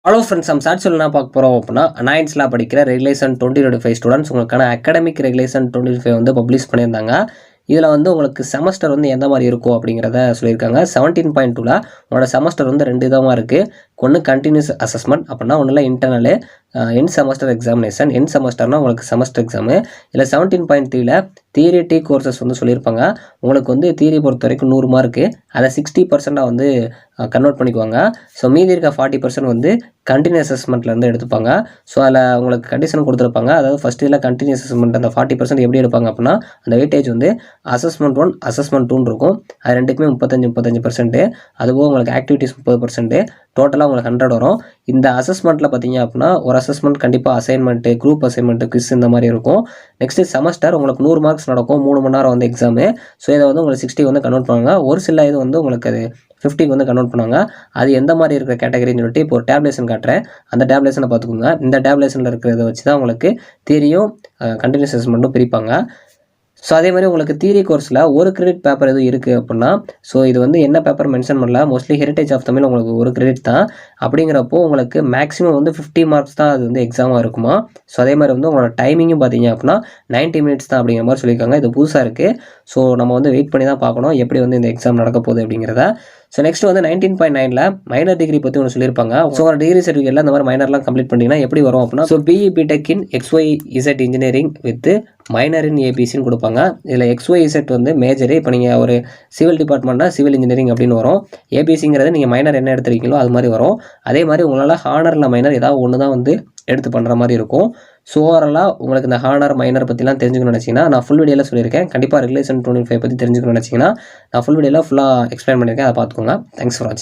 Hello friends, நம்ம சாட்சியில் என்ன பார்க்க போகிறோம் அப்படின்னா, அனாயின்ஸில் படிக்கிற ரெகுலேஷன் 2025 ஸ்டூடெண்ட்ஸ் உங்களுக்கான அகாடமிக் ரெகுலேஷன் 25 வந்து பப்ளிஷ் பண்ணியிருந்தாங்க. இதில் வந்து உங்களுக்கு செமஸ்டர் வந்து எந்த மாதிரி இருக்கும் அப்படிங்கிறத சொல்லியிருக்காங்க. 17.2ல் உங்களோட செமஸ்டர் வந்து 2 விதமாக இருக்குது. ஒன்று கண்டினியூஸ் அசஸ்மெண்ட் அப்படின்னா ஒன்றில் இன்டர்னலு எண்ட் செமஸ்டர் எக்ஸாமினேஷன். எண்ட் செமஸ்டர்னால் உங்களுக்கு செமஸ்டர் எக்ஸாமு. இல்லை 17.3ல் தியரி கோர்சஸ் வந்து சொல்லியிருப்பாங்க. உங்களுக்கு வந்து தியரி பொறுத்த வரைக்கும் 100 மார்க்கு, அதை 60% வந்து கன்வெர்ட் பண்ணிக்குவாங்க. ஸோ மீதி இருக்க 40% வந்து கண்டினியூஸ் அசஸ்மெண்ட்லேருந்து எடுத்துப்பாங்க. ஸோ அதில் உங்களுக்கு கண்டிஷன் கொடுத்துருப்பாங்க. அதாவது ஃபஸ்ட் இதில் கண்டினியூஸ் அசஸ்மெண்ட் அந்த 40% எப்படி எடுப்பாங்க அப்படின்னா, அந்த வெயிட்டேஜ் வந்து அசஸ்மெண்ட் 1 அசஸ்மெண்ட் 2 இருக்கும். அது ரெண்டுக்குமே 35%. அதுபோக உங்களுக்கு ஆக்டிவிட்டிஸ் 30%. டோட்டலாக உங்களுக்கு 100 வரும். இந்த அசஸ்மெண்ட்டில் பார்த்தீங்க அப்படின்னா ஒரு அசஸ்மெண்ட் கண்டிப்பாக அசைன்மெண்ட்டு, குரூப் அசைன்மெண்ட்டு, குவிஸ் இந்த மாதிரி இருக்கும். நெக்ஸ்ட்டு செமஸ்டர் உங்களுக்கு 100 மார்க்ஸ் நடக்கும். 3 மணி நேரம் வந்து எக்ஸாமு. ஸோ இதை வந்து உங்களுக்கு 60 வந்து கன்வெர்ட் பண்ணுவாங்க. ஒரு சில இது வந்து உங்களுக்கு அது 50 வந்து கன்வெர்ட் பண்ணுவாங்க. அது எந்த மாதிரி இருக்கிற கேட்டகரின்னு சொல்லிட்டு இப்போ ஒரு டேப்லேஷன் காட்டுறேன். அந்த டேப்லேஷனை பார்த்துக்கோங்க. இந்த டேப்லேஷனில் இருக்கிறத வச்சு தான் உங்களுக்கு தியரியும் கண்டினியூஸ் அசஸ்மெண்ட்டும் பிரிப்பாங்க. ஸோ அதே மாதிரி உங்களுக்கு தியரி கோர்ஸில் ஒரு கிரெடிட் பேப்பர் எதுவும் இருக்குது அப்படின்னா, ஸோ இது வந்து என்ன பேப்பர் மென்ஷன் பண்ணல. மோஸ்ட்லி ஹெரிட்டேஜ் ஆஃப் தமிழ் உங்களுக்கு ஒரு கிரெடிட் தான். அப்படிங்கிறப்போ உங்களுக்கு மேக்ஸிமம் வந்து 50 மார்க்ஸ் தான் அது வந்து எக்ஸாமாக இருக்குமா. ஸோ அதே மாதிரி வந்து உங்களோட டைமிங்கும் பார்த்தீங்க அப்படின்னா 90 மினிட்ஸ் தான் அப்படிங்கிற மாதிரி சொல்லியிருக்காங்க. இது புதுசாக இருக்குது. ஸோ நம்ம வந்து வெயிட் பண்ணி தான் பார்க்கணும் எப்படி வந்து இந்த எக்ஸாம் நடக்க போகுது அப்படிங்கிறத. ஸோ நெக்ஸ்ட் வந்து 19.9ல் மைனர் டிகிரி பற்றி ஒன்று சொல்லியிருப்பாங்க. ஸோ ஒரு டிகிரி சர்டிஃபிகேட்டில் இந்த மாதிரி மைனர்லாம் கம்ப்ளீட் பண்ணிங்கன்னா எப்படி வரும் அப்படின்னா, so BE BTech in XYZ engineering with minor in ஏபிசின்னு கொடுப்பாங்க. இதில் XYZ வந்து மேஜரு. இப்போ நீங்கள் ஒரு சிவில் டிபார்ட்மெண்ட்னா சிவில் இன்ஜினியரிங் அப்படின்னு வரும். ஏபிசிங்கிறது நீங்கள் மைனர் என்ன எடுத்துருக்கீங்களோ அது மாதிரி வரும். அதே மாதிரி உங்களால் ஹானரில் மைனர் ஏதாவது ஒன்று தான் வந்து எடுத்து பண்ணுற மாதிரி இருக்கும். ஸோ ஓவராலாக உங்களுக்கு இந்த ஹானர் மைனர் பற்றிலாம் தெரிஞ்சுக்கணும்னு நினச்சிங்கன்னா நான் ஃபுல் வீடியோவில் சொல்லியிருக்கேன். கண்டிப்பாக ரெகுலேஷன் 25 பற்றி தெரிஞ்சுக்கணும்னு நினச்சிங்கன்னா நான் ஃபுல் வீடியோவில் ஃபுல்லாக எக்ஸ்பிளைன் பண்ணியிருக்கேன். அதை பார்த்துக்கோங்க. தேங்க்ஸ் ஃபார் வாட்சிங்.